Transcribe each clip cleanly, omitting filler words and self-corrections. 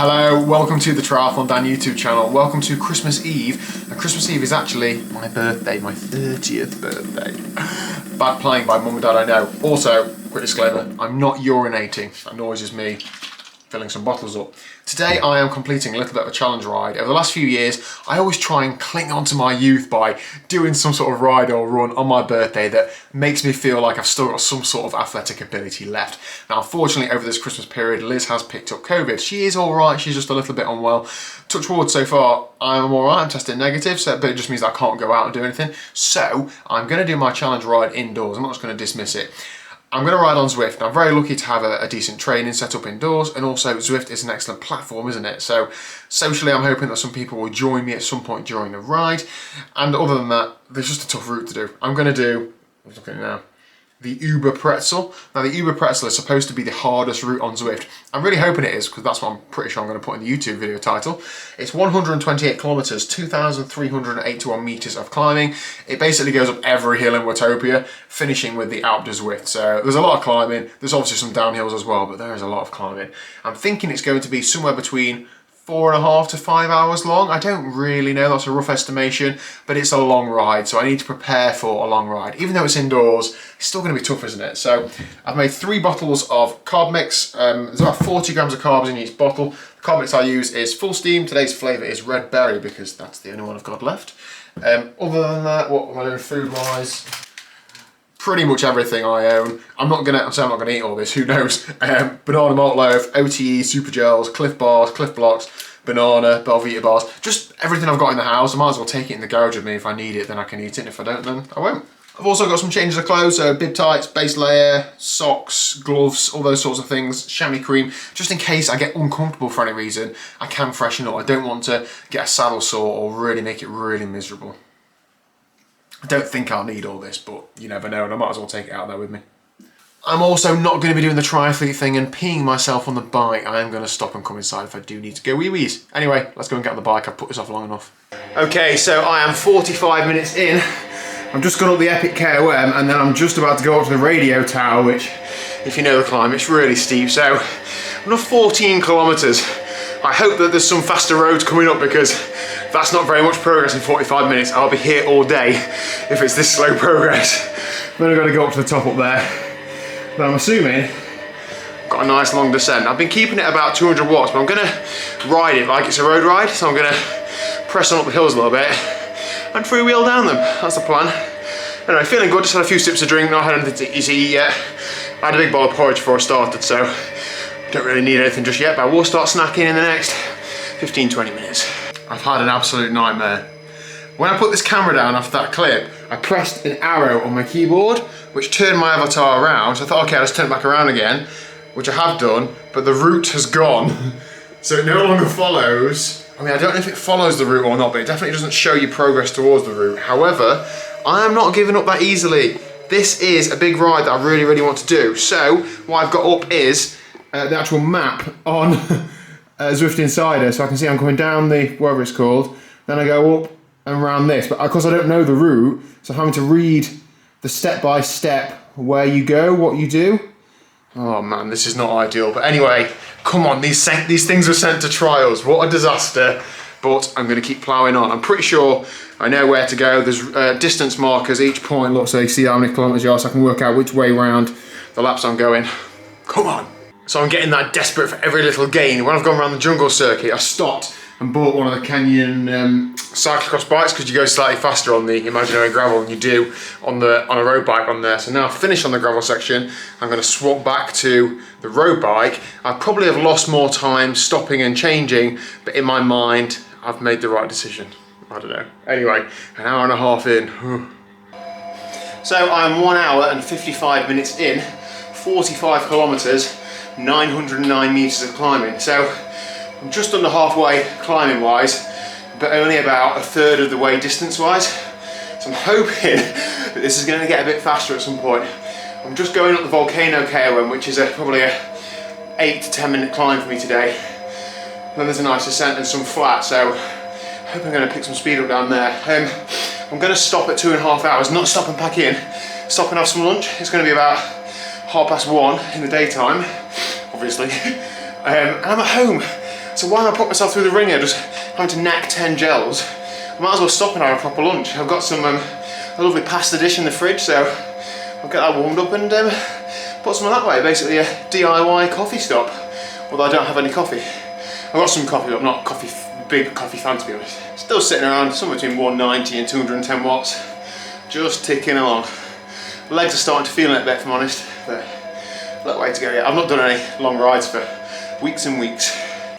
Hello, welcome to the TriathlonDan YouTube channel. Welcome to Christmas Eve. And Christmas Eve is actually my birthday, my 30th birthday. Bad playing by mum and dad, I know. Also, quick disclaimer, I'm not urinating. That noise is me filling some bottles up. Today I am completing a little bit of a challenge ride. Over the last few years, I always try and cling on to my youth by doing some sort of ride or run on my birthday that makes me feel like I've still got some sort of athletic ability left. Now, unfortunately, over this Christmas period, Liz has picked up COVID. She is all right, she's just a little bit unwell. Touch wood, so far, I'm all right, I'm testing negative, but it just means that I can't go out and do anything. So, I'm gonna do my challenge ride indoors. I'm not just gonna dismiss it. I'm going to ride on Zwift. I'm very lucky to have a decent training set up indoors, and also Zwift is an excellent platform, isn't it? So socially, I'm hoping that some people will join me at some point during the ride. And other than that, there's just a tough route to do. I'm going to do, I'm looking now, the Uber Pretzel. Now, the Uber Pretzel is supposed to be the hardest route on Zwift. I'm really hoping it is, because that's what I'm pretty sure I'm going to put in the YouTube video title. It's 128 kilometers, 2,381 meters of climbing. It basically goes up every hill in Watopia, finishing with the Alpe d'Huez. So there's a lot of climbing. There's obviously some downhills as well, but there is a lot of climbing. I'm thinking it's going to be somewhere between 4.5 to 5 hours long. I don't really know, that's a rough estimation, but it's a long ride, so I need to prepare for a long ride. Even though it's indoors, it's still gonna be tough, isn't it? So I've made 3 bottles of carb mix. There's about 40 grams of carbs in each bottle. The carb mix I use is full steam. Today's flavor is red berry because that's the only one I've got left. Other than that, what am I doing food-wise? Pretty much everything I own. I'm not gonna eat all this, who knows? Banana malt loaf, OTE, super gels, Cliff bars, Cliff blocks, banana, Belvita bars, just everything I've got in the house. I might as well take it in the garage with me. If I need it, then I can eat it, and if I don't, then I won't. I've also got some changes of clothes, so bib tights, base layer, socks, gloves, all those sorts of things, chamois cream, just in case I get uncomfortable for any reason, I can freshen up. I don't want to get a saddle sore or really make it really miserable. I don't think I'll need all this, but you never know, and I might as well take it out there with me. I'm also not going to be doing the triathlete thing and peeing myself on the bike. I am going to stop and come inside if I do need to go wee-wees. Anyway, let's go and get on the bike. I've put this off long enough. Okay, so I am 45 minutes in. I've just gone up the epic KOM, and then I'm just about to go up to the radio tower, which, if you know the climb, it's really steep. So, another 14 kilometers. I hope that there's some faster roads coming up, because that's not very much progress in 45 minutes. I'll be here all day if it's this slow progress. Then I've got to go up to the top up there. But I'm assuming I've got a nice long descent. I've been keeping it about 200 watts, but I'm gonna ride it like it's a road ride. So I'm gonna press on up the hills a little bit and freewheel down them. That's the plan. Anyway, feeling good, just had a few sips of drink, not had anything to eat yet. I had a big bowl of porridge before I started, so don't really need anything just yet, but I will start snacking in the next 15-20 minutes. I've had an absolute nightmare. When I put this camera down after that clip, I pressed an arrow on my keyboard, which turned my avatar around. So I thought, okay, I'll just turn it back around again, which I have done, but the route has gone. So it no longer follows. I mean, I don't know if it follows the route or not, but it definitely doesn't show you progress towards the route. However, I am not giving up that easily. This is a big ride that I really, really want to do. So what I've got up is the actual map on Zwift Insider, so I can see I'm coming down the, whatever it's called, then I go up and around this, but of course I don't know the route, so I'm having to read the step-by-step where you go, what you do. Oh man, this is not ideal, but anyway, come on, these things were sent to trials, what a disaster, but I'm going to keep ploughing on. I'm pretty sure I know where to go. There's distance markers each point, look, so you see how many kilometers you are, so I can work out which way round the laps I'm going. Come on. So I'm getting that desperate for every little gain. When I've gone around the jungle circuit, I stopped and bought one of the Canyon cyclocross bikes, because you go slightly faster on the imaginary gravel than you do on a road bike on there. So now I've finished on the gravel section, I'm going to swap back to the road bike. I probably have lost more time stopping and changing, but in my mind, I've made the right decision. I don't know. Anyway, an hour and a half in. So I'm 1 hour and 55 minutes in, 45 kilometers, 909 meters of climbing. So I'm just under halfway climbing wise, but only about a third of the way distance wise. So I'm hoping that this is going to get a bit faster at some point. I'm just going up the Volcano KOM, which is probably a 8 to 10 minute climb for me today. And then there's a nice descent and some flat, so I hope I'm going to pick some speed up down there. I'm going to stop at 2.5 hours, not stop and pack in, stop and have some lunch. It's going to be about 1:30 in the daytime, obviously. And I'm at home. So why am I putting myself through the ringer just having to knack 10 gels? I might as well stop and have a proper lunch. I've got some a lovely pasta dish in the fridge, so I'll get that warmed up and put some that way. Basically a DIY coffee stop, although I don't have any coffee. I've got some coffee, but I'm not big coffee fan, to be honest. Still sitting around somewhere between 190 and 210 watts, just ticking along. Legs are starting to feel it a bit, if I'm honest, but a little way to go yet. I've not done any long rides for weeks and weeks.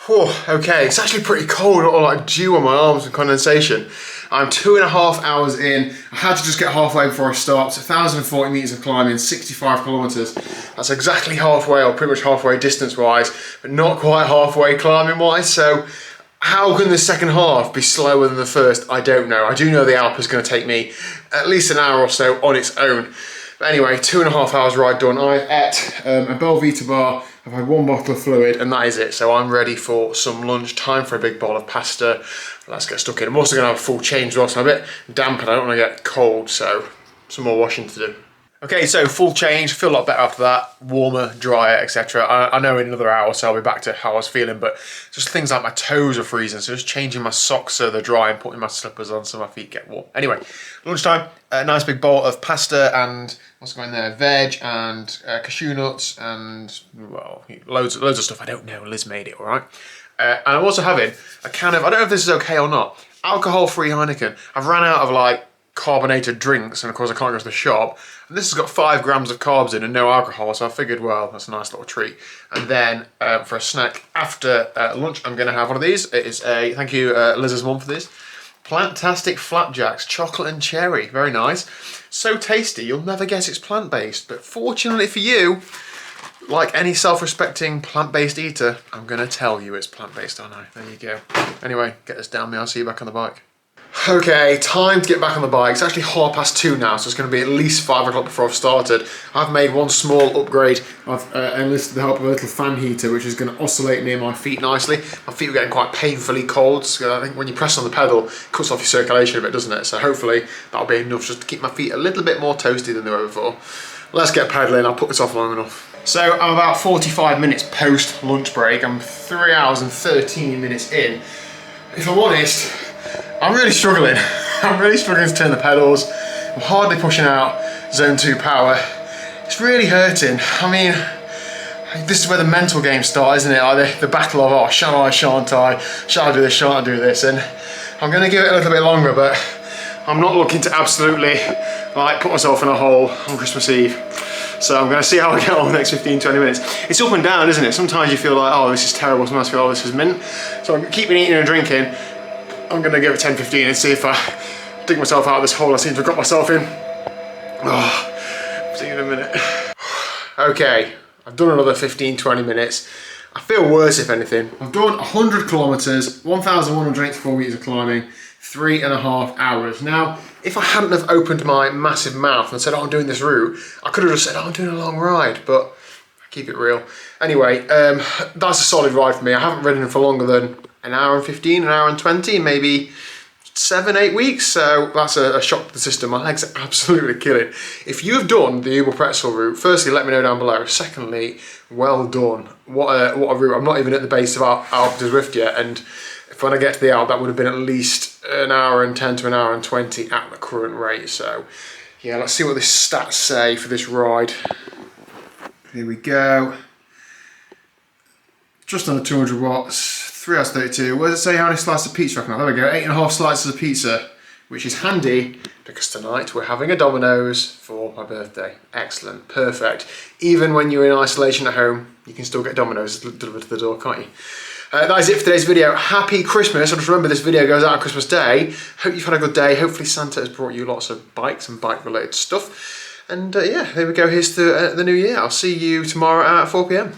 Whew, okay, it's actually pretty cold, or like dew on my arms and condensation. I'm 2.5 hours in. I had to just get halfway before I stopped. 1,040 meters of climbing, 65 kilometers. That's exactly halfway, or pretty much halfway distance-wise, but not quite halfway climbing-wise. So how can the second half be slower than the first? I don't know. I do know the Alp is going to take me at least an hour or so on its own. But anyway, 2.5 hours ride done. I ate a Belvita bar. I've had 1 bottle of fluid and that is it. So I'm ready for some lunch. Time for a big bowl of pasta. Let's get stuck in. I'm also going to have a full change as well, so I'm a bit damp and I don't want to get cold, so some more washing to do. Okay, so full change, feel a lot better after that, warmer, drier, etc. I know in another hour or so I'll be back to how I was feeling, but just things like my toes are freezing, so just changing my socks so they're dry and putting my slippers on so my feet get warm. Anyway, lunchtime, a nice big bowl of pasta and what's going there, veg and cashew nuts and, well, loads of stuff I don't know. Liz made it, all right? And I'm also having a can of, I don't know if this is okay or not, alcohol-free Heineken. I've ran out of like carbonated drinks and of course I can't go to the shop. And this has got 5 grams of carbs in and no alcohol, so I figured, well, that's a nice little treat. And then for a snack after lunch, I'm going to have one of these. It is a, thank you Liz's mum for this, Plantastic Flapjacks, chocolate and cherry, very nice. So tasty, you'll never guess it's plant-based, but fortunately for you, like any self-respecting plant-based eater, I'm going to tell you it's plant-based, aren't I? There you go. Anyway, get this down me, I'll see you back on the bike. Okay, time to get back on the bike. It's actually 2:30 now, so it's going to be at least 5 o'clock before I've started. I've made one small upgrade. I've enlisted the help of a little fan heater, which is going to oscillate near my feet nicely. My feet are getting quite painfully cold, so I think when you press on the pedal, it cuts off your circulation a bit, doesn't it? So hopefully that'll be enough just to keep my feet a little bit more toasty than they were before. Let's get pedaling, I'll put this off long enough. So I'm about 45 minutes post lunch break. I'm 3 hours and 13 minutes in. If I'm honest, I'm really struggling. I'm really struggling to turn the pedals. I'm hardly pushing out zone 2 power. It's really hurting. I mean, this is where the mental games start, isn't it? Like the battle of, oh, shall I, shan't I? Shall I do this, shan't I do this? And I'm gonna give it a little bit longer, but I'm not looking to absolutely like put myself in a hole on Christmas Eve. So I'm gonna see how I get on the next 15-20 minutes. It's up and down, isn't it? Sometimes you feel like, oh, this is terrible. Sometimes you feel, oh, this is mint. So I'm keeping eating and drinking. I'm gonna give it 10-15 and see if I dig myself out of this hole I seem to have got myself in. Oh, see you in a minute. Okay, I've done another 15-20 minutes. I feel worse if anything. I've done 100 kilometers, 1,184 meters of climbing, 3.5 hours. Now, if I hadn't have opened my massive mouth and said, oh, I'm doing this route, I could have just said, oh, I'm doing a long ride, but I keep it real. Anyway, that's a solid ride for me. I haven't ridden for longer than an hour and 15, an hour and 20, maybe 7-8 weeks. So that's a shock to the system. My legs are absolutely killing. If you have done the Uber Pretzel route, firstly, let me know down below. Secondly, well done. What a route. I'm not even at the base of Alp to Zwift yet. And if when I get to the Alp, that would have been at least an hour and 10 to an hour and 20 at the current rate. So yeah, let's see what the stats say for this ride. Here we go. Just under 200 watts. 3 hours 32. Where does it say how many slices of pizza I can have? There we go, 8.5 slices of pizza, which is handy because tonight we're having a Domino's for my birthday. Excellent, perfect. Even when you're in isolation at home, you can still get Domino's delivered to the door, can't you? That is it for today's video. Happy Christmas. And just remember, this video goes out on Christmas Day. Hope you've had a good day. Hopefully Santa has brought you lots of bikes and bike related stuff. And yeah, there we go. Here's the new year. I'll see you tomorrow at 4 PM.